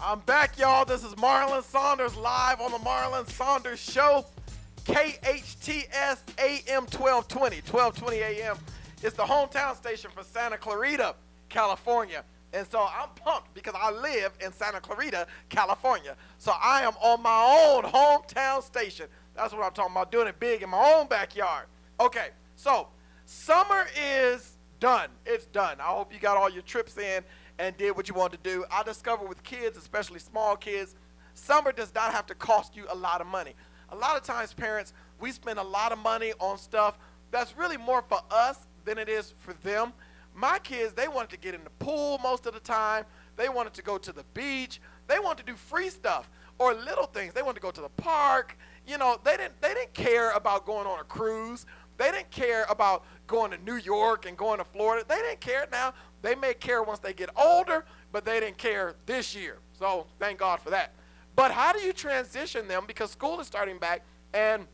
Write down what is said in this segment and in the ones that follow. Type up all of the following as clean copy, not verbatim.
I'm back, y'all. This is Marlon Saunders live on the Marlon Saunders Show. KHTS AM 1220 AM. It's the hometown station for Santa Clarita, California. And so I'm pumped because I live in Santa Clarita, California. So I am on my own hometown station. That's what I'm talking about, doing it big in my own backyard. Okay, so summer is done. It's done. I hope you got all your trips in and did what you wanted to do. I discovered with kids, especially small kids, summer does not have to cost you a lot of money. A lot of times, parents, we spend a lot of money on stuff that's really more for us than it is for them. My kids, they wanted to get in the pool most of the time. They wanted to go to the beach. They wanted to do free stuff or little things. They wanted to go to the park. You know, they didn't care about going on a cruise. They didn't care about going to New York and going to Florida. They didn't care now. They may care once they get older, but they didn't care this year. So thank God for that. But how do you transition them? Because school is starting back, and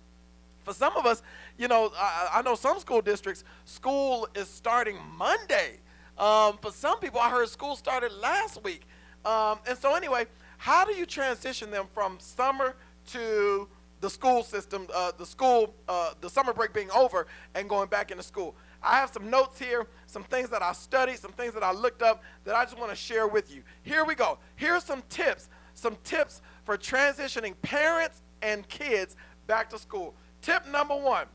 for some of us, you know, I know some school districts, school is starting Monday. For some people, I heard school started last week. And so anyway, how do you transition them from summer to the school system, the summer break being over and going back into school? I have some notes here, some things that I studied, some things that I looked up that I just want to share with you. Here we go. Here's some tips for transitioning parents and kids back to school. Tip number one,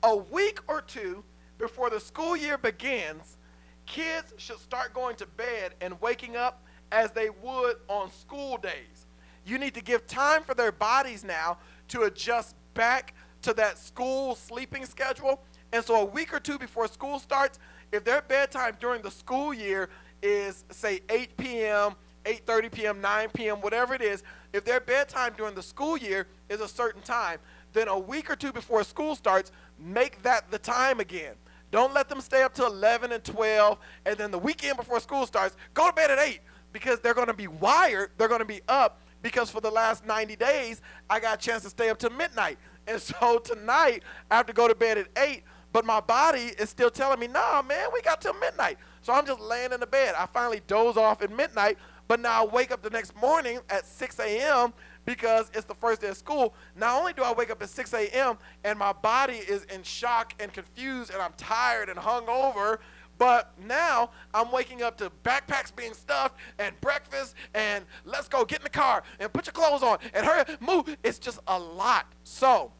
a week or two before the school year begins, kids should start going to bed and waking up as they would on school days. You need to give time for their bodies now to adjust back to that school sleeping schedule. And so a week or two before school starts, if their bedtime during the school year is, say, 8 p.m., 8:30 p.m., 9 p.m., whatever it is, if their bedtime during the school year is a certain time, then a week or two before school starts, make that the time again. Don't let them stay up till 11 and 12, and then the weekend before school starts, go to bed at 8, because they're going to be wired, they're going to be up, because for the last 90 days, I got a chance to stay up till midnight. And so tonight, I have to go to bed at 8, but my body is still telling me, nah, man, we got till midnight. So I'm just laying in the bed. I finally doze off at midnight, but now I wake up the next morning at 6 a.m. because it's the first day of school. Not only do I wake up at 6 a.m. and my body is in shock and confused and I'm tired and hungover, but now I'm waking up to backpacks being stuffed and breakfast and let's go, get in the car and put your clothes on and hurry, move. It's just a lot. So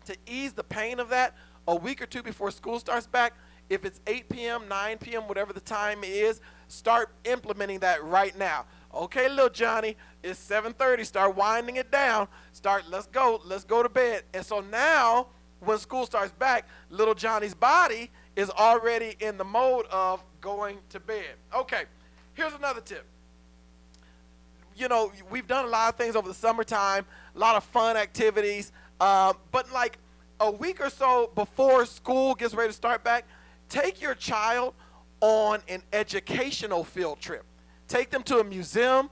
to ease the pain of that, a week or two before school starts back, if it's 8 p.m., 9 p.m., whatever the time is, start implementing that right now. Okay, little Johnny, it's 7:30. Start winding it down. Let's go to bed. And so now, when school starts back, little Johnny's body is already in the mode of going to bed. Okay, here's another tip. You know, we've done a lot of things over the summertime, a lot of fun activities, but like a week or so before school gets ready to start back, take your child on an educational field trip. Take them to a museum,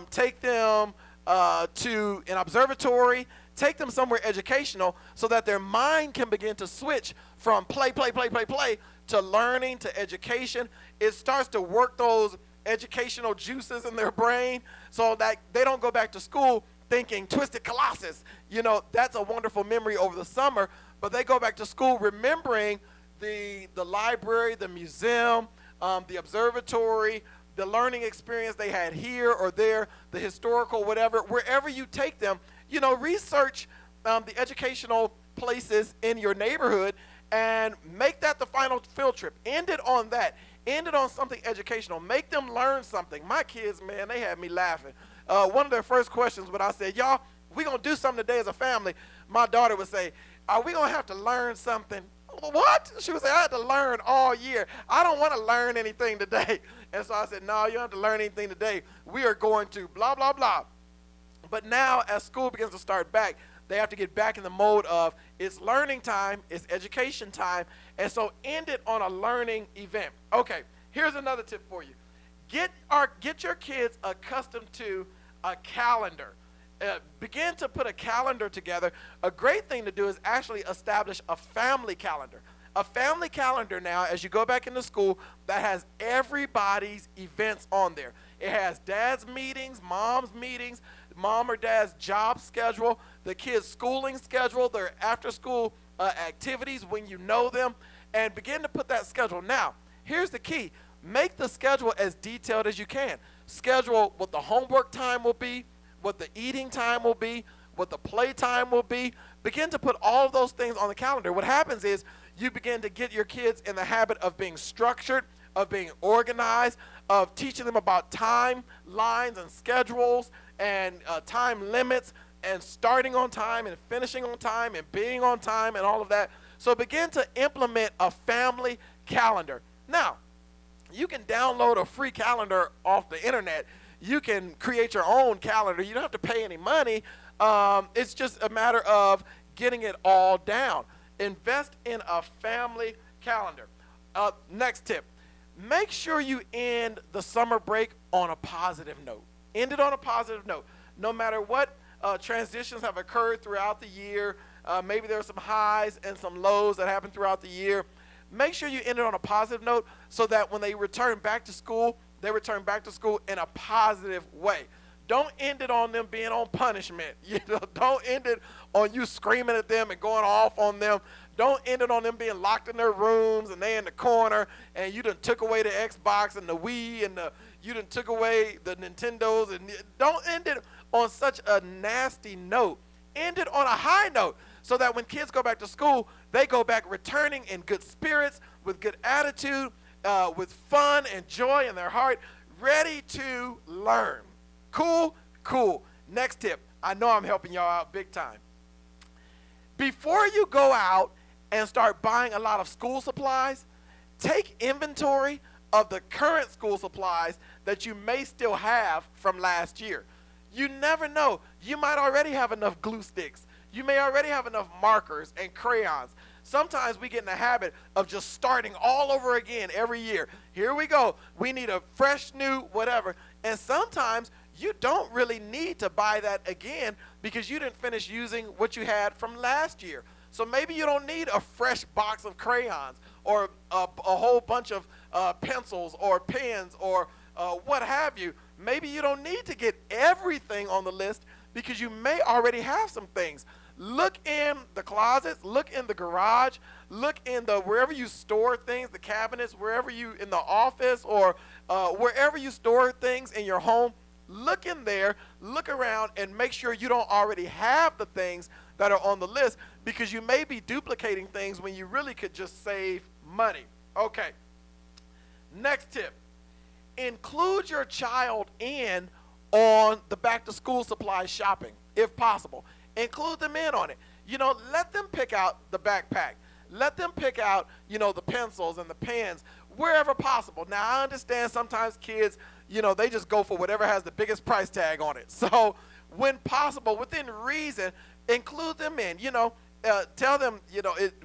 take them to an observatory, take them somewhere educational so that their mind can begin to switch from play to learning to education. It starts to work those educational juices in their brain so that they don't go back to school thinking twisted colossus. You know, that's a wonderful memory over the summer, but they go back to school remembering the library, the museum, the observatory, the learning experience they had here or there, the historical whatever, wherever you take them. You know, research the educational places in your neighborhood and make that the final field trip. End it on that. End it on something educational. Make them learn something. My kids, man, they had me laughing. One of their first questions when I said, y'all, we're going to do something today as a family, my daughter would say, are we going to have to learn something? What? She would say, I had to learn all year. I don't want to learn anything today. And so I said, no, you don't have to learn anything today. We are going to blah, blah, blah. But now as school begins to start back, they have to get back in the mode of it's learning time, it's education time, and so end it on a learning event. Okay, here's another tip for you. Get your kids accustomed to a calendar. Begin to put a calendar together. A great thing to do is actually establish a family calendar. A family calendar now, as you go back into school, that has everybody's events on there. It has dad's meetings, mom's meetings, mom or dad's job schedule, the kids' schooling schedule, their after-school activities when you know them, and begin to put that schedule. Now, here's the key. Make the schedule as detailed as you can. Schedule what the homework time will be, what the eating time will be, what the play time will be. Begin to put all of those things on the calendar. What happens is you begin to get your kids in the habit of being structured, of being organized, of teaching them about timelines and schedules and time limits and starting on time and finishing on time and being on time and all of that. So begin to implement a family calendar. Now, you can download a free calendar off the internet. You can create your own calendar. You don't have to pay any money. It's just a matter of getting it all down. Invest in a family calendar. Next tip. Make sure you end the summer break on a positive note. End it on a positive note. No matter what transitions have occurred throughout the year, maybe there are some highs and some lows that happen throughout the year. Make sure you end it on a positive note so that when they return back to school, they return back to school in a positive way. Don't end it on them being on punishment. Don't end it on you screaming at them and going off on them. Don't end it on them being locked in their rooms and they in the corner and you done took away the Xbox and the Wii and you done took away the Nintendos. And don't end it on such a nasty note. End it on a high note so that when kids go back to school, they go back returning in good spirits, with good attitude, with fun and joy in their heart, ready to learn. Cool? Cool. Next tip. I know I'm helping y'all out big time. Before you go out and start buying a lot of school supplies, take inventory of the current school supplies that you may still have from last year. You never know. You might already have enough glue sticks. You may already have enough markers and crayons. Sometimes we get in the habit of just starting all over again every year. Here we go. We need a fresh new whatever. And sometimes you don't really need to buy that again because you didn't finish using what you had from last year. So maybe you don't need a fresh box of crayons or a whole bunch of pencils or pens or what have you. Maybe you don't need to get everything on the list because you may already have some things. Look in the closets, look in the garage, look in the wherever you store things, the cabinets, wherever you in the office or wherever you store things in your home. Look in there, look around, and make sure you don't already have the things that are on the list because you may be duplicating things when you really could just save money. Okay, next tip. Include your child in on the back-to-school supply shopping, if possible. Include them in on it. Let them pick out the backpack. Let them pick out, the pencils and the pens wherever possible. Now, I understand sometimes kids, they just go for whatever has the biggest price tag on it. So when possible, within reason, include them in. Tell them,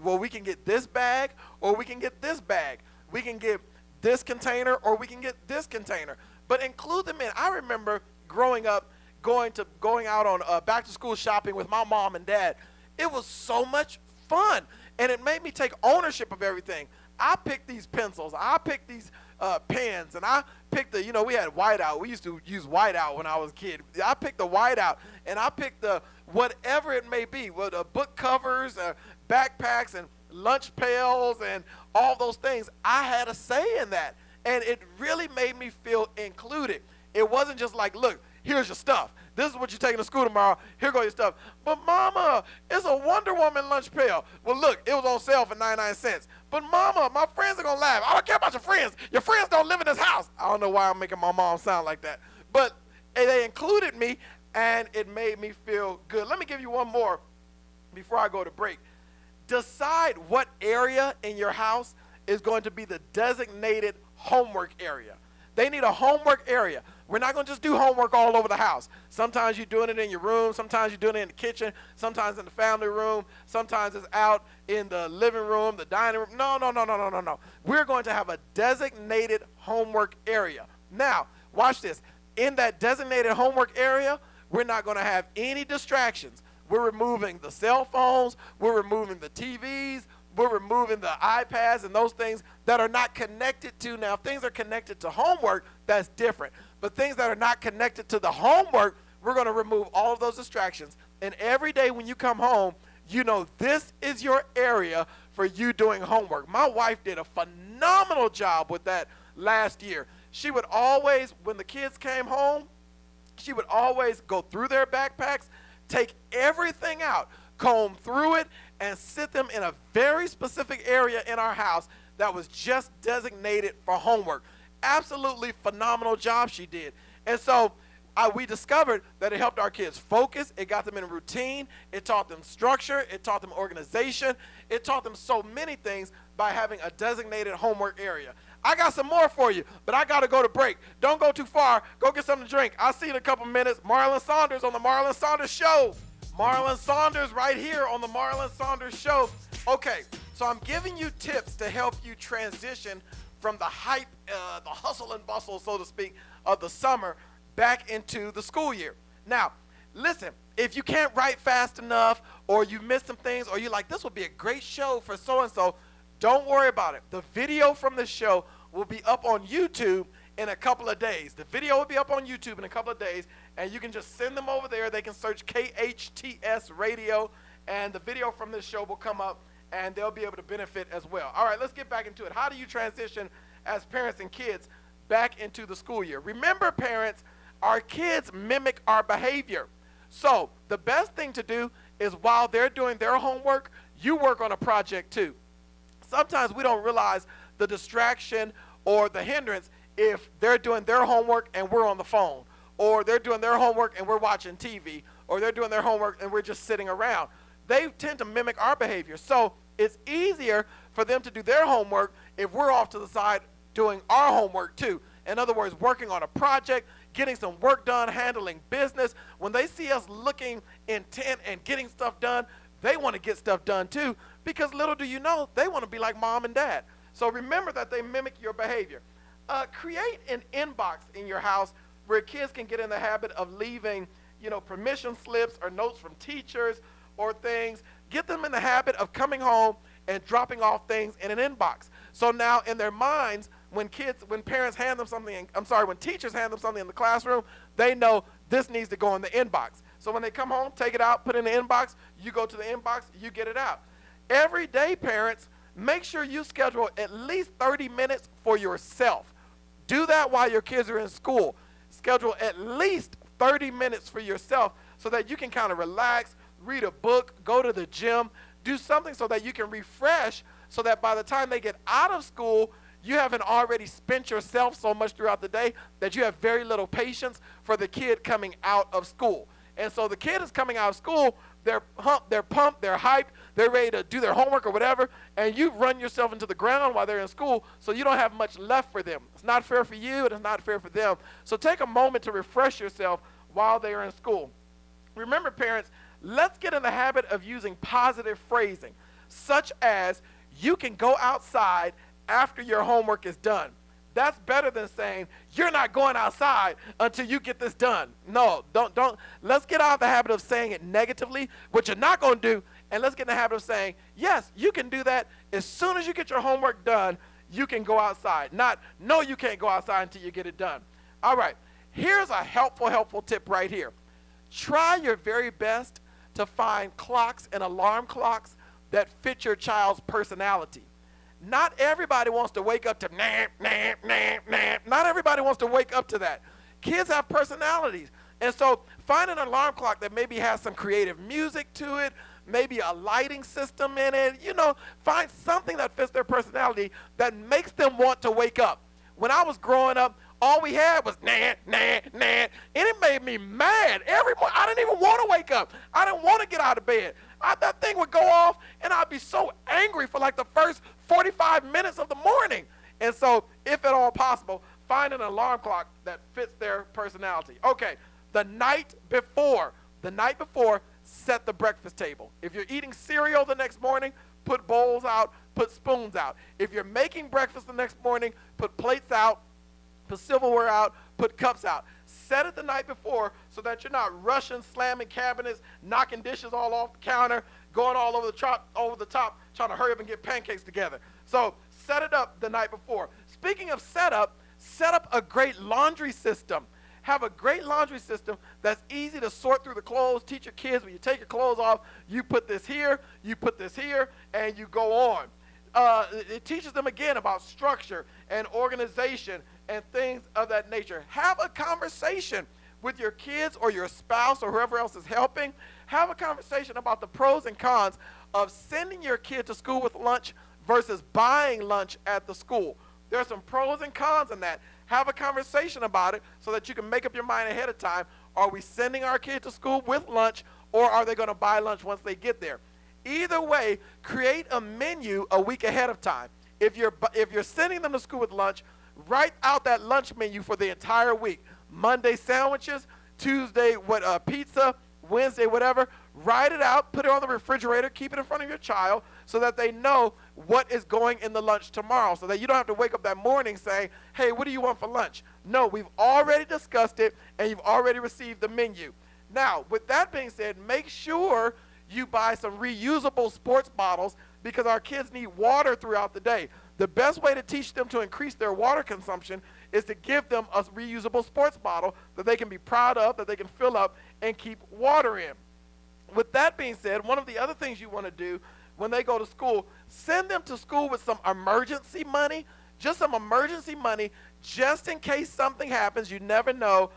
we can get this bag or we can get this bag. We can get this container or we can get this container. But include them in. I remember growing up, going out on back-to-school shopping with my mom and dad. It was so much fun, and it made me take ownership of everything. I picked these pencils. I picked these pens, and I picked we had whiteout. We used to use whiteout when I was a kid. I picked the whiteout, and I picked the whatever it may be, book covers, backpacks, and lunch pails, and all those things. I had a say in that, and it really made me feel included. It wasn't just like, look, here's your stuff. This is what you're taking to school tomorrow. Here go your stuff. But, Mama, it's a Wonder Woman lunch pail. Well, look, it was on sale for 99 cents. But, Mama, my friends are going to laugh. I don't care about your friends. Your friends don't live in this house. I don't know why I'm making my mom sound like that. But they included me, and it made me feel good. Let me give you one more before I go to break. Decide what area in your house is going to be the designated homework area. They need a homework area. We're not going to just do homework all over the house. Sometimes you're doing it in your room. Sometimes you're doing it in the kitchen. Sometimes in the family room. Sometimes it's out in the living room, the dining room. No. We're going to have a designated homework area. Now, watch this. In that designated homework area, we're not going to have any distractions. We're removing the cell phones. We're removing the TVs. We're removing the iPads and those things that are not connected to. Now, if things are connected to homework, that's different. But things that are not connected to the homework, we're going to remove all of those distractions. And every day when you come home, you know this is your area for you doing homework. My wife did a phenomenal job with that last year. She would always, when the kids came home, she would always go through their backpacks, take everything out, comb through it, and sit them in a very specific area in our house that was just designated for homework. Absolutely phenomenal job she did. And so we discovered that it helped our kids focus. It got them in a routine. It taught them structure. It taught them organization. It taught them so many things by having a designated homework area. I got some more for you, but I got to go to break. Don't go too far. Go get something to drink. I'll see you in a couple minutes. Marlon Saunders on the Marlon Saunders Show. Marlon Saunders right here on the Marlon Saunders Show. Okay, so I'm giving you tips to help you transition from the hype, the hustle and bustle, so to speak, of the summer back into the school year. Now, listen, if you can't write fast enough or you missed some things or you're like, this would be a great show for so-and-so, don't worry about it. The video from the show will be up on YouTube in a couple of days. The video will be up on YouTube in a couple of days, and you can just send them over there. They can search KHTS Radio, and the video from this show will come up, and they'll be able to benefit as well. All right, let's get back into it. How do you transition as parents and kids back into the school year? Remember, parents, our kids mimic our behavior. So the best thing to do is while they're doing their homework, you work on a project too. Sometimes we don't realize the distraction or the hindrance if they're doing their homework and we're on the phone, or they're doing their homework and we're watching TV, or they're doing their homework and we're just sitting around. They tend to mimic our behavior. So it's easier for them to do their homework if we're off to the side doing our homework too. In other words, working on a project, getting some work done, handling business. When they see us looking intent and getting stuff done, they want to get stuff done too, because little do you know, they want to be like mom and dad. So remember that they mimic your behavior. Create an inbox in your house where kids can get in the habit of leaving, permission slips or notes from teachers or things. Get them in the habit of coming home and dropping off things in an inbox. So now in their minds, when teachers hand them something in the classroom, they know this needs to go in the inbox. So when they come home, take it out, put it in the inbox, you go to the inbox, you get it out. Every day, parents, make sure you schedule at least 30 minutes for yourself. Do that while your kids are in school. Schedule at least 30 minutes for yourself so that you can kind of relax, read a book, go to the gym, do something so that you can refresh, so that by the time they get out of school, you haven't already spent yourself so much throughout the day that you have very little patience for the kid coming out of school. And so the kid is coming out of school, they're pumped, they're hyped, they're ready to do their homework or whatever, and you run yourself into the ground while they're in school, so you don't have much left for them. It's not fair for you, and it's not fair for them. So take a moment to refresh yourself while they're in school. Remember, parents, let's get in the habit of using positive phrasing, such as, you can go outside after your homework is done. That's better than saying, you're not going outside until you get this done. No, don't. Let's get out of the habit of saying it negatively, which you're not going to do, and let's get in the habit of saying, yes, you can do that. As soon as you get your homework done, you can go outside. Not, no, you can't go outside until you get it done. All right, here's a helpful tip right here. Try your very best to find clocks and alarm clocks that fit your child's personality. Not everybody wants to wake up to Not everybody wants to wake up to that. Kids have personalities. And so find an alarm clock that maybe has some creative music to it, maybe a lighting system in it. Find something that fits their personality that makes them want to wake up. When I was growing up, all we had was and it made me mad every morning. I didn't even want to wake up. I didn't want to get out of bed. That thing would go off, and I'd be so angry for like the first 45 minutes of the morning. And so, if at all possible, find an alarm clock that fits their personality. Okay, the night before, set the breakfast table. If you're eating cereal the next morning, put bowls out, put spoons out. If you're making breakfast the next morning, put plates out, put silverware out, put cups out. Set it the night before so that you're not rushing, slamming cabinets, knocking dishes all off the counter, going all over the top, trying to hurry up and get pancakes together. So set it up the night before. Speaking of set up a great laundry system. Have a great laundry system that's easy to sort through the clothes. Teach your kids when you take your clothes off, you put this here, and you go on. It teaches them again about structure and organization and things of that nature. Have a conversation with your kids or your spouse or whoever else is helping. Have a conversation about the pros and cons of sending your kid to school with lunch versus buying lunch at the school. There are some pros and cons in that. Have a conversation about it so that you can make up your mind ahead of time. Are we sending our kid to school with lunch, or are they going to buy lunch once they get there? Either way, create a menu a week ahead of time. If you're sending them to school with lunch, write out that lunch menu for the entire week. Monday sandwiches, Tuesday pizza, Wednesday whatever. Write it out, put it on the refrigerator, keep it in front of your child so that they know what is going in the lunch tomorrow, so that you don't have to wake up that morning saying, hey, what do you want for lunch? No, we've already discussed it and you've already received the menu. Now, with that being said, make sure you buy some reusable sports bottles because our kids need water throughout the day. The best way to teach them to increase their water consumption is to give them a reusable sports bottle that they can be proud of, that they can fill up and keep water in. With that being said, one of the other things you want to do when they go to school, send them to school with some emergency money, just some emergency money, just in case something happens. You never know.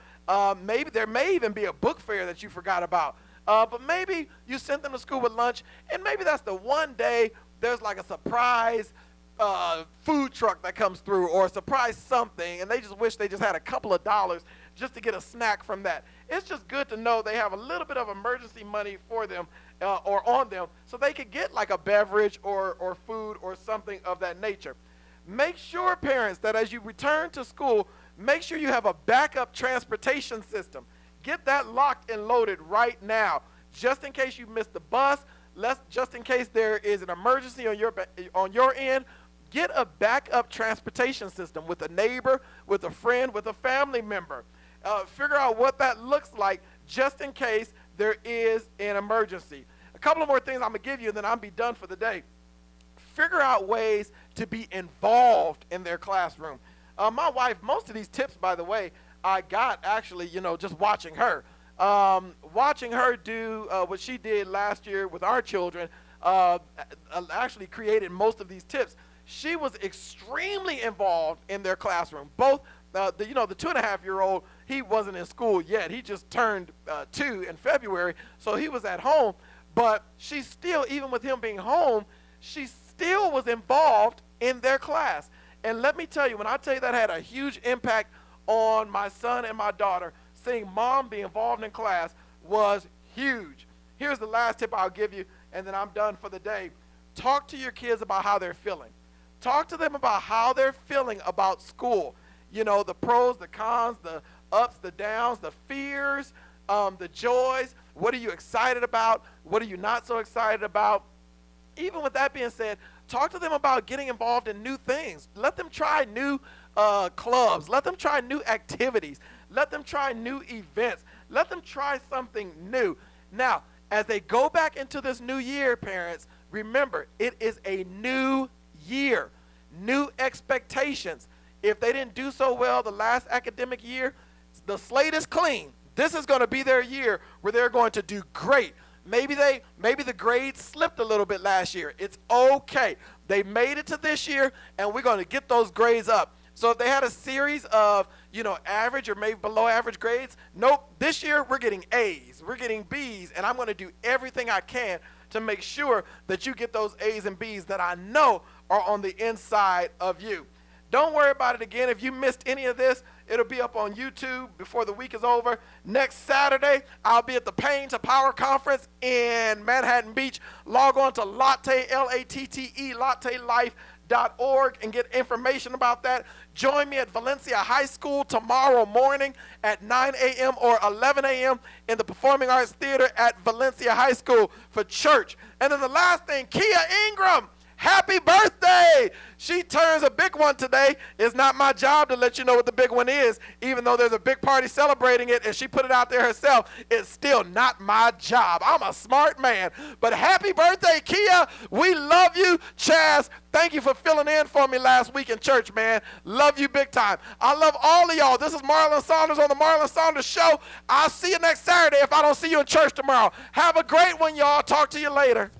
Maybe there may even be a book fair that you forgot about. But maybe you sent them to school with lunch, and maybe that's the one day there's like a surprise food truck that comes through or a surprise something, and they just wish they just had a couple of dollars just to get a snack from that. It's just good to know they have a little bit of emergency money for them or on them so they could get like a beverage or food or something of that nature. Make sure, parents, that as you return to school, make sure you have a backup transportation system. Get that locked and loaded right now, just in case you miss the bus, just in case there is an emergency on your end. Get a backup transportation system with a neighbor, with a friend, with a family member. Figure out what that looks like just in case there is an emergency. A couple of more things I'm going to give you, and then I'll be done for the day. Figure out ways to be involved in their classroom. My wife, most of these tips, by the way, I got actually, just watching her. Watching her do what she did last year with our children actually created most of these tips. She was extremely involved in their classroom. Both, the 2.5-year-old, he wasn't in school yet. He just turned 2 in February, so he was at home. But she still, even with him being home, she still was involved in their class. And let me tell you, when I tell you that had a huge impact on my son and my daughter, seeing mom be involved in class was huge. Here's the last tip I'll give you, and then I'm done for the day. Talk to your kids about how they're feeling. Talk to them about how they're feeling about school. The pros, the cons, the ups, the downs, the fears, the joys. What are you excited about? What are you not so excited about? Even with that being said, talk to them about getting involved in new things. Let them try new clubs. Let them try new activities. Let them try new events. Let them try something new. Now, as they go back into this new year, parents, remember, it is a new year, new expectations. If they didn't do so well the last academic year, the slate is clean. This is going to be their year where they're going to do great. Maybe the grades slipped a little bit last year. It's okay. They made it to this year, and we're going to get those grades up. So if they had a series of, average or maybe below average grades, nope, this year we're getting A's, we're getting B's, and I'm going to do everything I can to make sure that you get those A's and B's that I know are on the inside of you. Don't worry about it again. If you missed any of this, it'll be up on YouTube before the week is over. Next Saturday, I'll be at the Pain to Power Conference in Manhattan Beach. Log on to Latte, Latte, lattelife.org and get information about that. Join me at Valencia High School tomorrow morning at 9 a.m. or 11 a.m. in the Performing Arts Theater at Valencia High School for church. And then the last thing, Kia Ingram Happy birthday. She turns a big one today. It's not my job to let you know what the big one is, even though there's a big party celebrating it and she put it out there herself. It's still not my job. I'm a smart man. But happy birthday, Kia. We love you. Chaz, thank you for filling in for me last week in church, man. Love you big time. I love all of y'all. This is Marlon Saunders on the Marlon Saunders Show. I'll see you next Saturday if I don't see you in church tomorrow. Have a great one, y'all. Talk to you later.